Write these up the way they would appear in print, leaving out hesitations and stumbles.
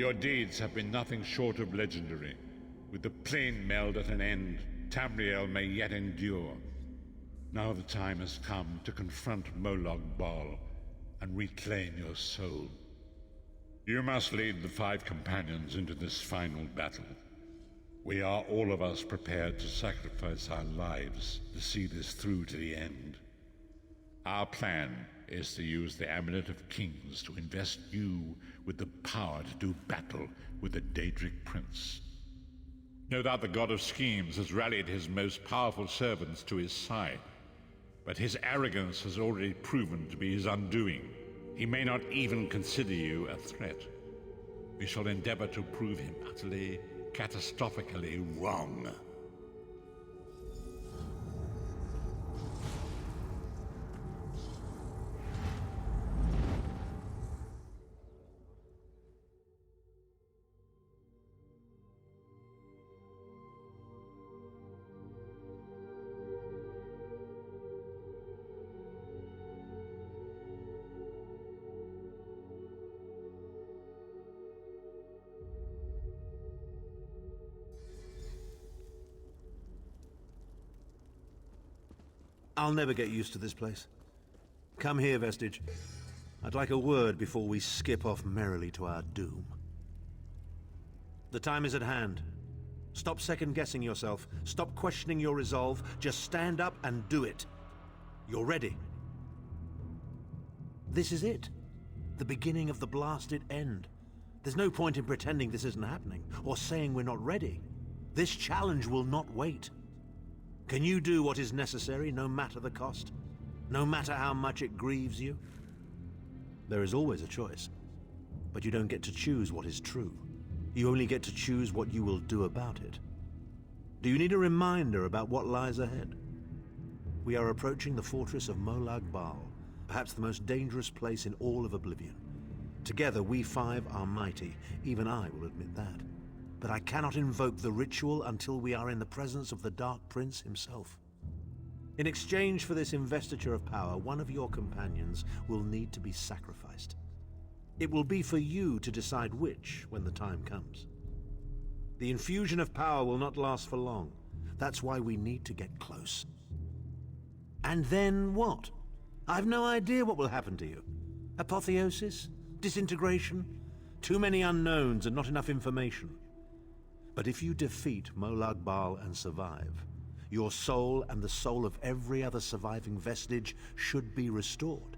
Your deeds have been nothing short of legendary. With the plane meld at an end, Tamriel may yet endure. Now the time has come to confront Molag Bal and reclaim your soul. You must lead the 5 companions into this final battle. We are all of us prepared to sacrifice our lives to see this through to the end. Our plan is to use the Amulet of Kings to invest you with the power to do battle with the Daedric Prince. No doubt the God of Schemes has rallied his most powerful servants to his side, but his arrogance has already proven to be his undoing. He may not even consider you a threat. We shall endeavor to prove him utterly, catastrophically wrong. I'll never get used to this place. Come here, Vestige. I'd like a word before we skip off merrily to our doom. The time is at hand. Stop second-guessing yourself. Stop questioning your resolve. Just stand up and do it. You're ready. This is it. The beginning of the blasted end. There's no point in pretending this isn't happening, or saying we're not ready. This challenge will not wait. Can you do what is necessary, no matter the cost? No matter how much it grieves you? There is always a choice, but you don't get to choose what is true. You only get to choose what you will do about it. Do you need a reminder about what lies ahead? We are approaching the fortress of Molag Bal, perhaps the most dangerous place in all of Oblivion. Together we 5 are mighty, even I will admit that. But I cannot invoke the ritual until we are in the presence of the Dark Prince himself. In exchange for this investiture of power, one of your companions will need to be sacrificed. It will be for you to decide which when the time comes. The infusion of power will not last for long. That's why we need to get close. And then what? I've no idea what will happen to you. Apotheosis? Disintegration? Too many unknowns and not enough information. But if you defeat Molag Bal and survive, your soul and the soul of every other surviving vestige should be restored.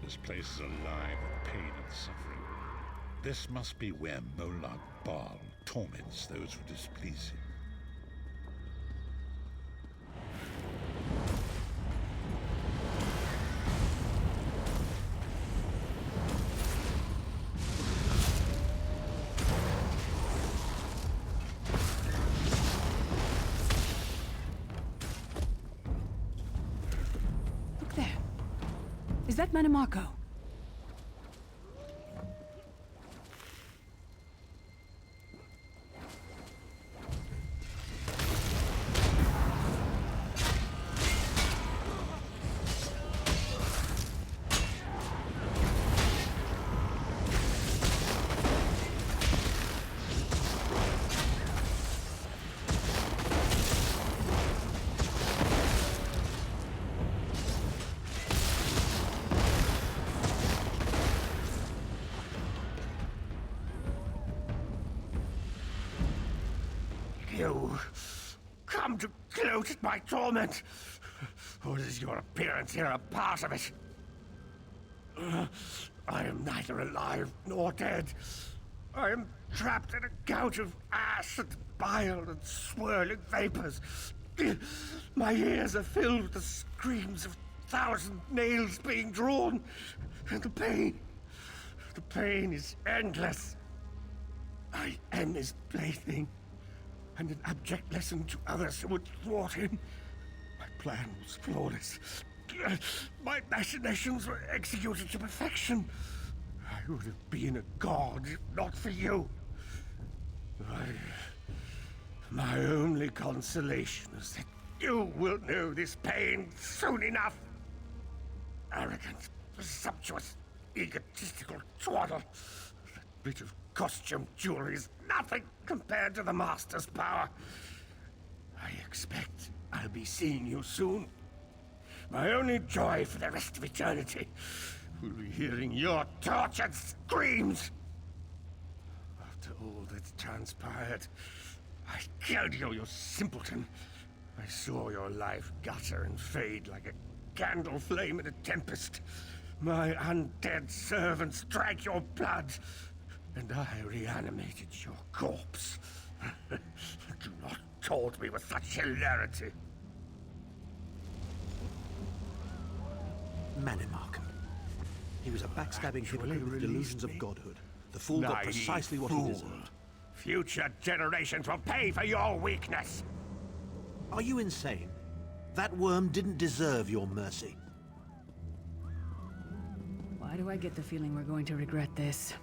This place is alive with pain and suffering. This must be where Molag Bal torments those who displease him. Look there. Is that Mannimarco? You come to gloat at my torment, or is your appearance here a part of it? I am neither alive nor dead. I am trapped in a gout of ash and bile and swirling vapors. My ears are filled with the screams of 1,000 nails being drawn, and the pain is endless. I am his plaything, and an abject lesson to others who would thwart him. My plan was flawless. My machinations were executed to perfection. I would have been a god if not for you. My only consolation is that you will know this pain soon enough. Arrogant, presumptuous, egotistical twaddle. That bit of costume jewelry is nothing compared to the Master's power. I expect I'll be seeing you soon. My only joy for the rest of eternity will be hearing your tortured screams. After all that's transpired, I killed you, you simpleton. I saw your life gutter and fade like a candle flame in a tempest. My undead servants drank your blood, and I reanimated your corpse. Do not taunt me with such hilarity. Mannimarco. He was a backstabbing hypocrite with delusions of godhood. The fool got precisely what he deserved. Future generations will pay for your weakness. Are you insane? That worm didn't deserve your mercy. Why do I get the feeling we're going to regret this?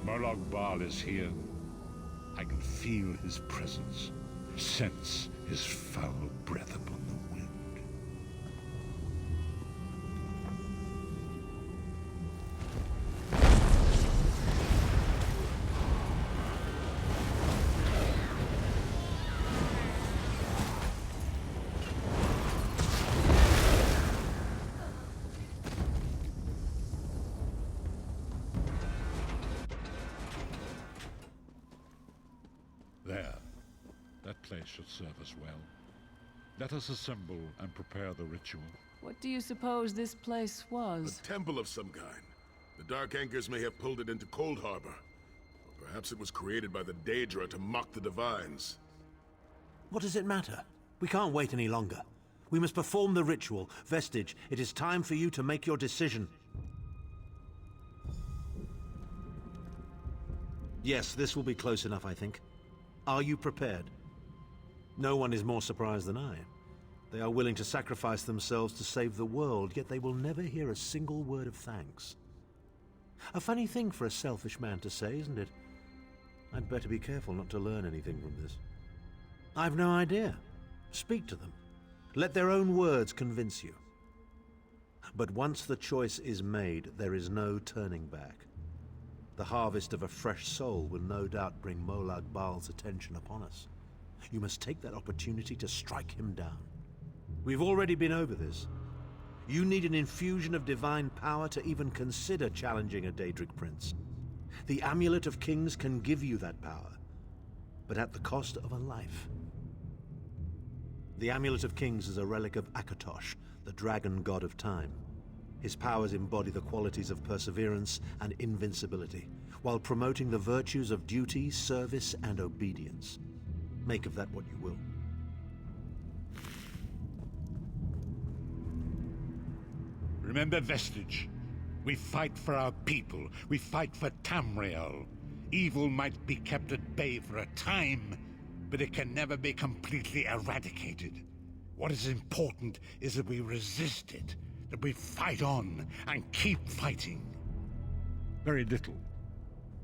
Molag Bal is here. I can feel his presence, sense his foul breath upon the wind. There. That place place should serve us well. Let us assemble and prepare the ritual. What do you suppose this place was? A temple of some kind. The Dark Anchors may have pulled it into Cold Harbor. Or perhaps it was created by the Daedra to mock the Divines. What does it matter? We can't wait any longer. We must perform the ritual. Vestige, it is time for you to make your decision. Yes, this will be close enough, I think. Are you prepared? No one is more surprised than I. They are willing to sacrifice themselves to save the world, yet they will never hear a single word of thanks. A funny thing for a selfish man to say, isn't it? I'd better be careful not to learn anything from this. I've no idea. Speak to them. Let their own words convince you. But once the choice is made, there is no turning back. The harvest of a fresh soul will no doubt bring Molag Bal's attention upon us. You must take that opportunity to strike him down. We've already been over this. You need an infusion of divine power to even consider challenging a Daedric prince. The Amulet of Kings can give you that power, but at the cost of a life. The Amulet of Kings is a relic of Akatosh, the dragon god of time. His powers embody the qualities of perseverance and invincibility, while promoting the virtues of duty, service, and obedience. Make of that what you will. Remember, Vestige. We fight for our people. We fight for Tamriel. Evil might be kept at bay for a time, but it can never be completely eradicated. What is important is that we resist it, that we fight on and keep fighting. Very little.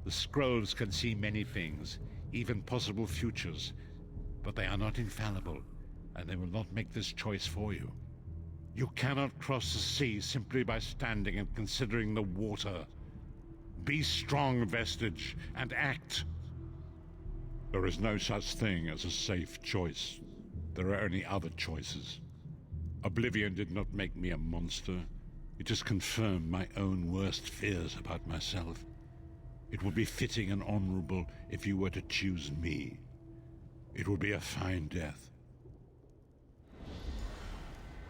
The scrolls can see many things, even possible futures, but they are not infallible, and they will not make this choice for you. You cannot cross the sea simply by standing and considering the water. Be strong, Vestige, and act. There is no such thing as a safe choice. There are only other choices. Oblivion did not make me a monster. It just confirmed my own worst fears about myself. It would be fitting and honorable if you were to choose me. It would be a fine death.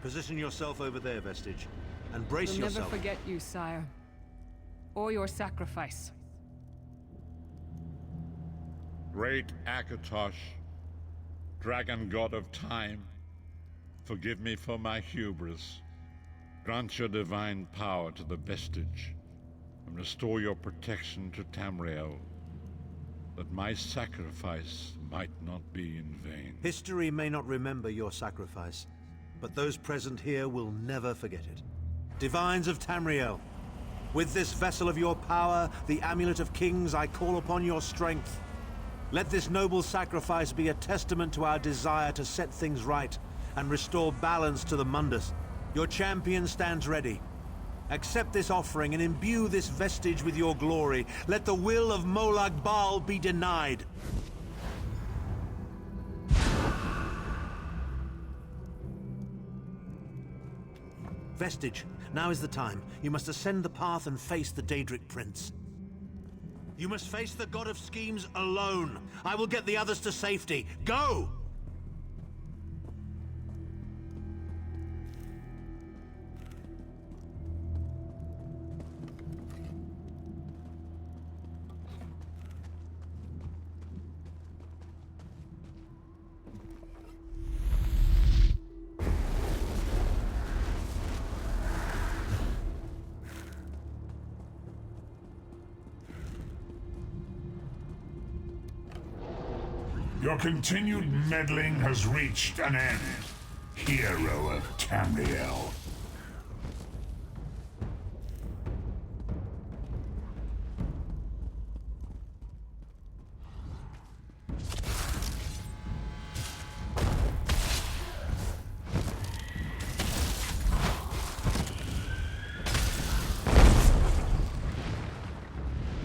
Position yourself over there, Vestige, and brace We'll yourself. never forget you, sire. Or your sacrifice. Great Akatosh, dragon god of time, forgive me for my hubris. Grant your divine power to the Vestige, and restore your protection to Tamriel, that my sacrifice might not be in vain. History may not remember your sacrifice, but those present here will never forget it. Divines of Tamriel, with this vessel of your power, the Amulet of Kings, I call upon your strength. Let this noble sacrifice be a testament to our desire to set things right and restore balance to the Mundus. Your champion stands ready. Accept this offering and imbue this vestige with your glory. Let the will of Molag Bal be denied. Vestige, now is the time. You must ascend the path and face the Daedric Prince. You must face the God of Schemes alone. I will get the others to safety. Go! Your continued meddling has reached an end, hero of Tamriel.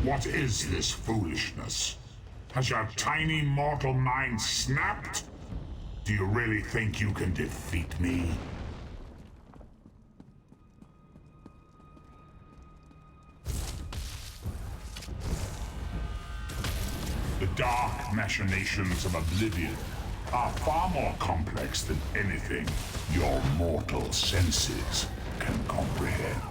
What is this foolishness? Has your tiny mortal mind snapped? Do you really think you can defeat me? The dark machinations of Oblivion are far more complex than anything your mortal senses can comprehend.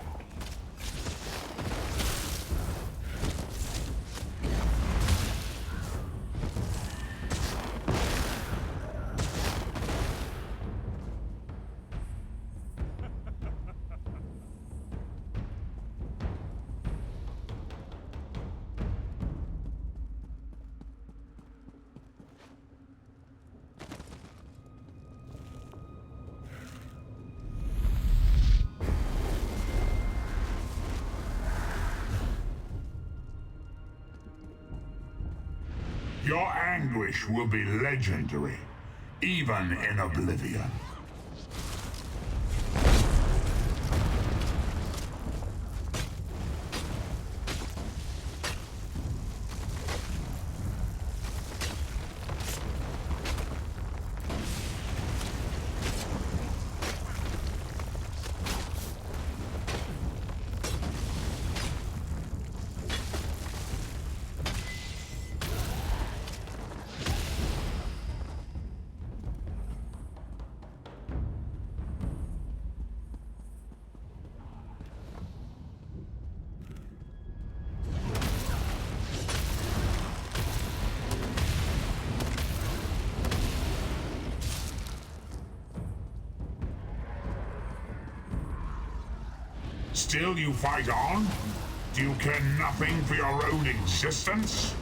Your anguish will be legendary, even in oblivion. Still you fight on? Do you care nothing for your own existence?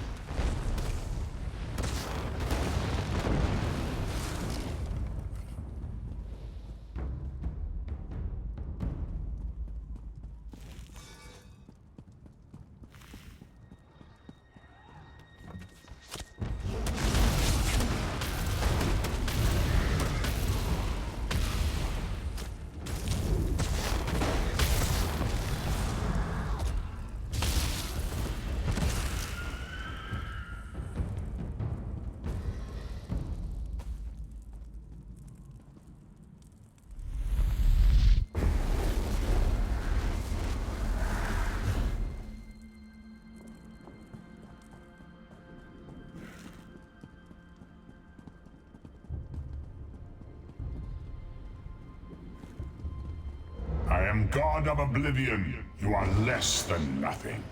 I am God of Oblivion. You are less than nothing.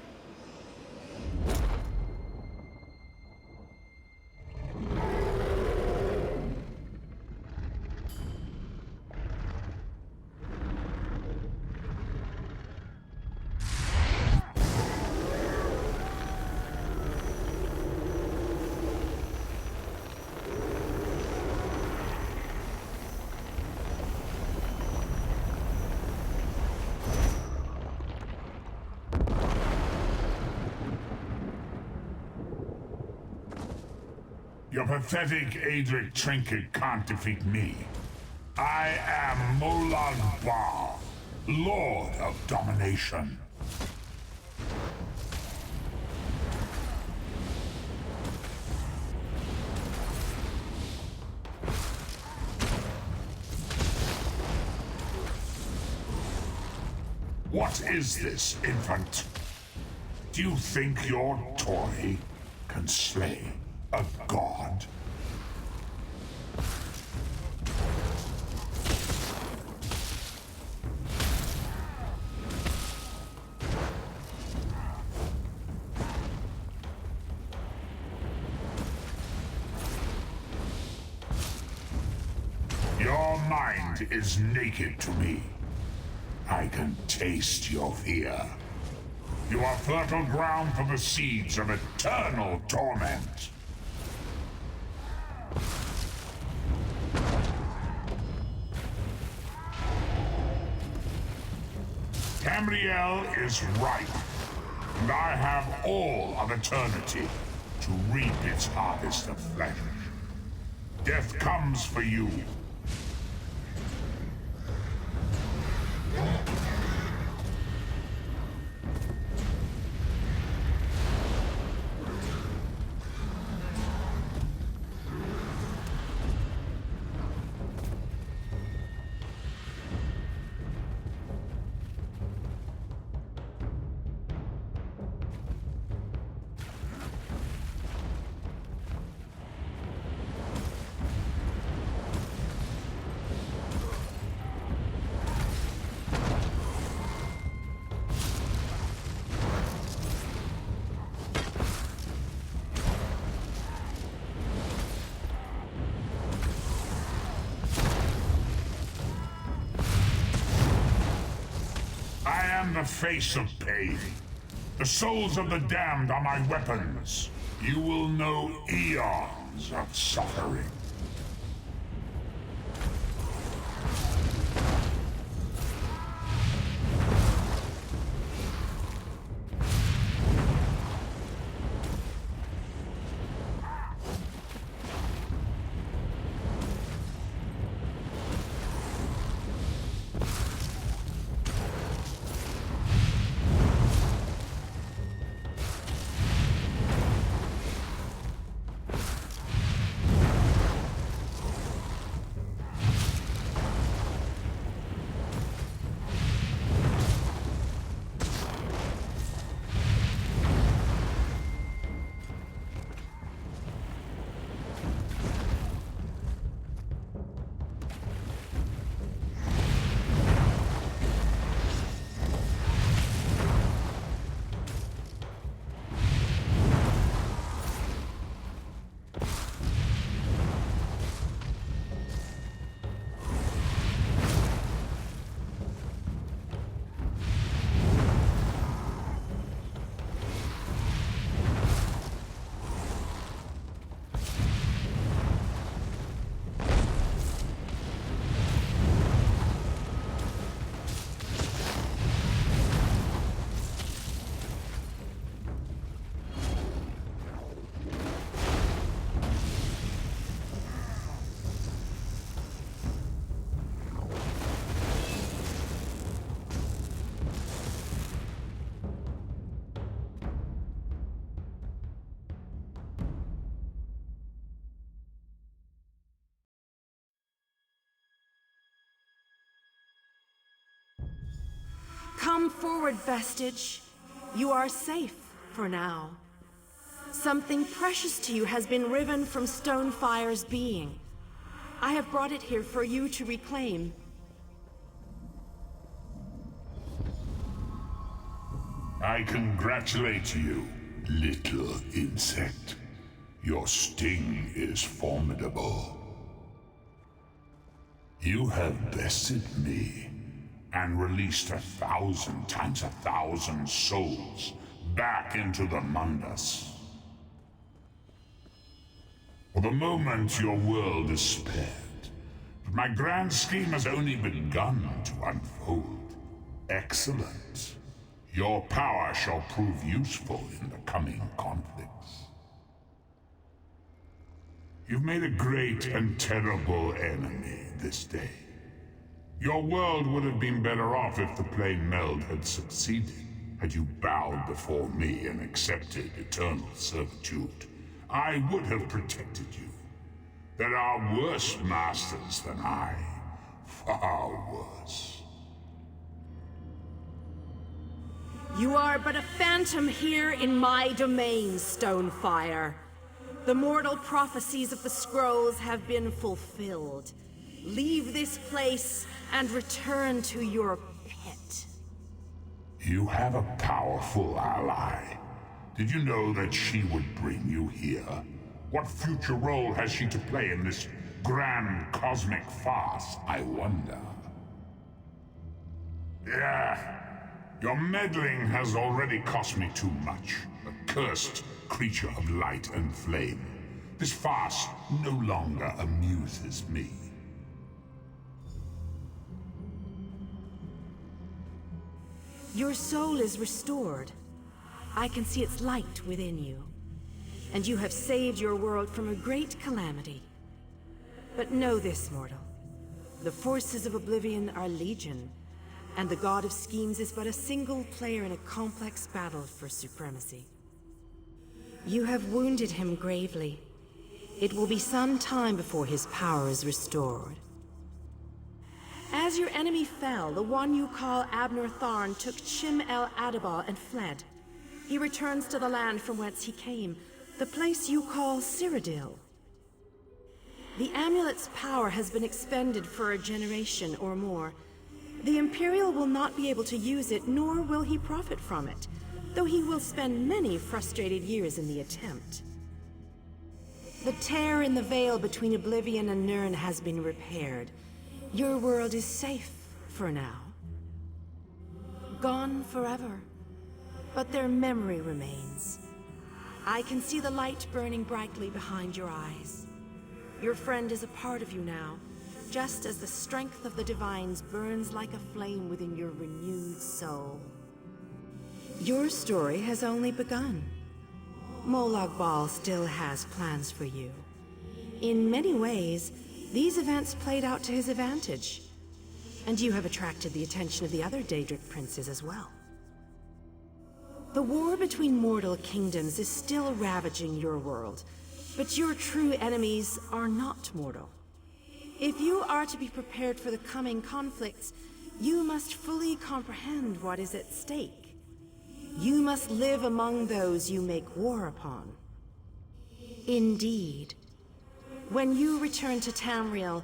Your pathetic Adric trinket can't defeat me. I am Molag Bal, Lord of Domination. What is this, infant? Do you think your toy can slay a god? Your mind is naked to me. I can taste your fear. You are fertile ground for the seeds of eternal torment. Tamriel is ripe, and I have all of eternity to reap its harvest of flesh. Death comes for you. I am the face of pain. The souls of the damned are my weapons. You will know eons of suffering. Come forward, Vestige. You are safe for now. Something precious to you has been riven from Stonefire's being. I have brought it here for you to reclaim. I congratulate you, little insect. Your sting is formidable. You have bested me and released 1,000 times 1,000 souls back into the Mundus. For the moment, your world is spared, but my grand scheme has only begun to unfold. Excellent. Your power shall prove useful in the coming conflicts. You've made a great and terrible enemy this day. Your world would have been better off if the plane meld had succeeded, had you bowed before me and accepted eternal servitude. I would have protected you. There are worse masters than I, far worse. You are but a phantom here in my domain, Stonefire. The mortal prophecies of the scrolls have been fulfilled. Leave this place and return to your pit. You have a powerful ally. Did you know that she would bring you here? What future role has she to play in this grand cosmic farce, I wonder? Yeah. Your meddling has already cost me too much. A cursed creature of light and flame. This farce no longer amuses me. Your soul is restored. I can see its light within you. And you have saved your world from a great calamity. But know this, mortal. The forces of Oblivion are legion, and the God of Schemes is but a single player in a complex battle for supremacy. You have wounded him gravely. It will be some time before his power is restored. As your enemy fell, the one you call Abner Tharn took Chim El Adabal and fled. He returns to the land from whence he came, the place you call Cyrodiil. The amulet's power has been expended for a generation or more. The Imperial will not be able to use it, nor will he profit from it, though he will spend many frustrated years in the attempt. The tear in the veil between Oblivion and Nirn has been repaired. Your world is safe for now. gone forever, but their memory remains. I can see the light burning brightly behind your eyes. Your friend is a part of you now, just as the strength of the Divines burns like a flame within your renewed soul. Your story has only begun. Molag Bal still has plans for you. In many ways, these events played out to his advantage. And you have attracted the attention of the other Daedric princes as well. The war between mortal kingdoms is still ravaging your world, but your true enemies are not mortal. If you are to be prepared for the coming conflicts, you must fully comprehend what is at stake. You must live among those you make war upon. Indeed. When you return to Tamriel,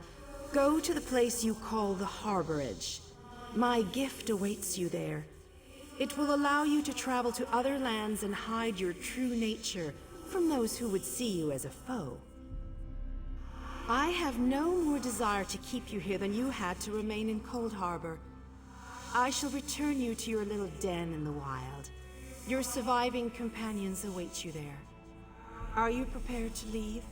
go to the place you call the Harborage. My gift awaits you there. It will allow you to travel to other lands and hide your true nature from those who would see you as a foe. I have no more desire to keep you here than you had to remain in Cold Harbor. I shall return you to your little den in the wild. Your surviving companions await you there. Are you prepared to leave?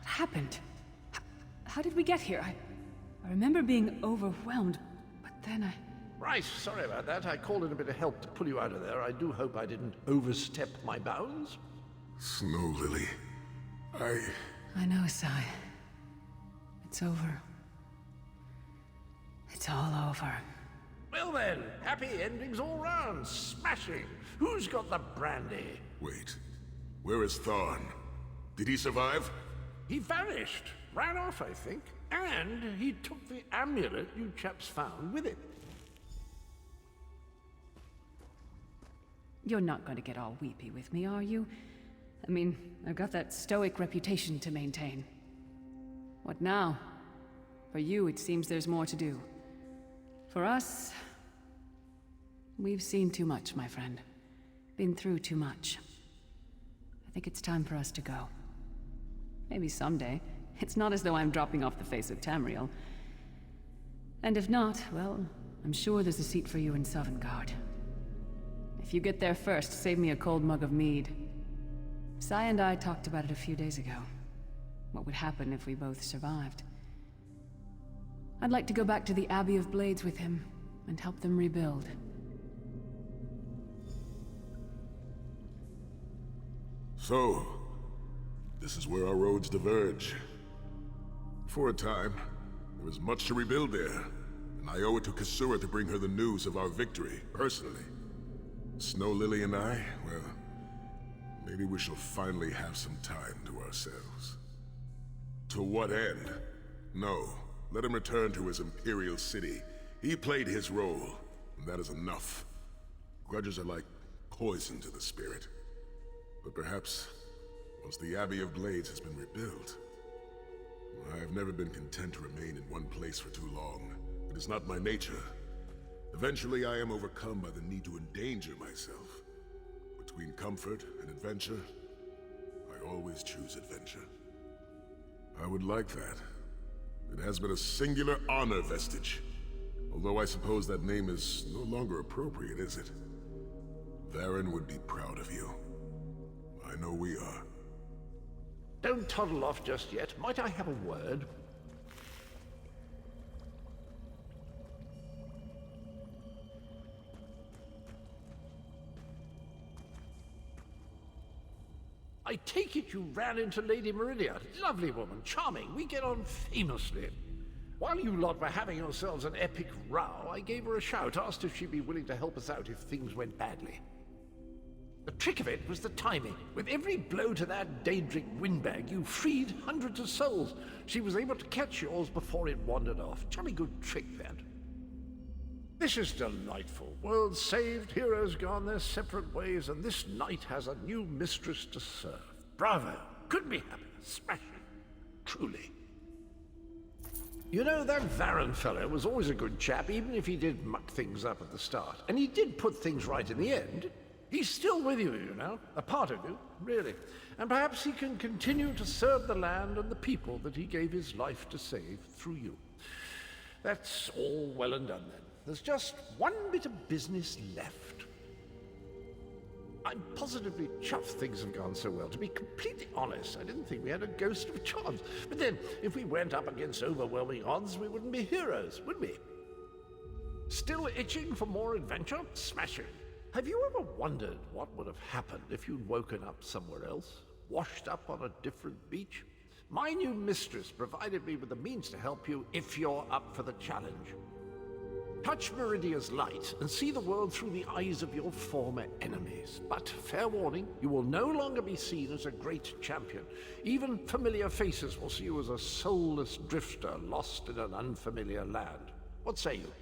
Happened? How did we get here? I remember being overwhelmed, but then I... Right, sorry about that. I called in a bit of help to pull you out of there. I do hope I didn't overstep my bounds. Snow Lily, I know, Sai. It's over. It's all over. Well then, happy endings all round. Smashing. Who's got the brandy? Wait. Where is Tharn? Did he survive? He vanished. Ran off, I think. And he took the amulet you chaps found with it. You're not going to get all weepy with me, are you? I mean, I've got that stoic reputation to maintain. What now? For you, it seems there's more to do. For us... we've seen too much, my friend. Been through too much. I think it's time for us to go. Maybe someday. It's not as though I'm dropping off the face of Tamriel. And if not, well, I'm sure there's a seat for you in Sovngarde. If you get there first, save me a cold mug of mead. Sai and I talked about it a few days ago. What would happen if we both survived. I'd like to go back to the Abbey of Blades with him, and help them rebuild. So, this is where our roads diverge. For a time, there was much to rebuild there, and I owe it to Kasura to bring her the news of our victory, personally. Snow Lily and I, well, maybe we shall finally have some time to ourselves. To what end? No, let him return to his Imperial city. He played his role, and that is enough. Grudges are like poison to the spirit. But perhaps, once the Abbey of Blades has been rebuilt, I have never been content to remain in one place for too long. It is not my nature. Eventually, I am overcome by the need to endanger myself. Between comfort and adventure, I always choose adventure. I would like that. It has been a singular honor vestige. Although I suppose that name is no longer appropriate, is it? Varen would be proud of you. I know we are. Don't toddle off just yet. Might I have a word? I take it you ran into Lady Meridia. Lovely woman, charming. We get on famously. While you lot were having yourselves an epic row, I gave her a shout, asked if she'd be willing to help us out if things went badly. The trick of it was the timing. With every blow to that Daedric windbag, you freed hundreds of souls. She was able to catch yours before it wandered off. Jolly good trick, that. This is delightful. World saved, heroes gone their separate ways, and this knight has a new mistress to serve. Bravo! Couldn't be happier. Smashing. Truly. You know, that Varan fellow was always a good chap, even if he did muck things up at the start. And he did put things right in the end. He's still with you, you know. A part of you, really. And perhaps he can continue to serve the land and the people that he gave his life to save through you. That's all well and done, then. There's just one bit of business left. I'm positively chuffed things have gone so well. To be completely honest, I didn't think we had a ghost of a chance. But then, if we went up against overwhelming odds, we wouldn't be heroes, would we? Still itching for more adventure? Smashing. Have you ever wondered what would have happened if you'd woken up somewhere else? Washed up on a different beach? My new mistress provided me with the means to help you if you're up for the challenge. Touch Meridia's light and see the world through the eyes of your former enemies. But, fair warning, you will no longer be seen as a great champion. Even familiar faces will see you as a soulless drifter lost in an unfamiliar land. What say you?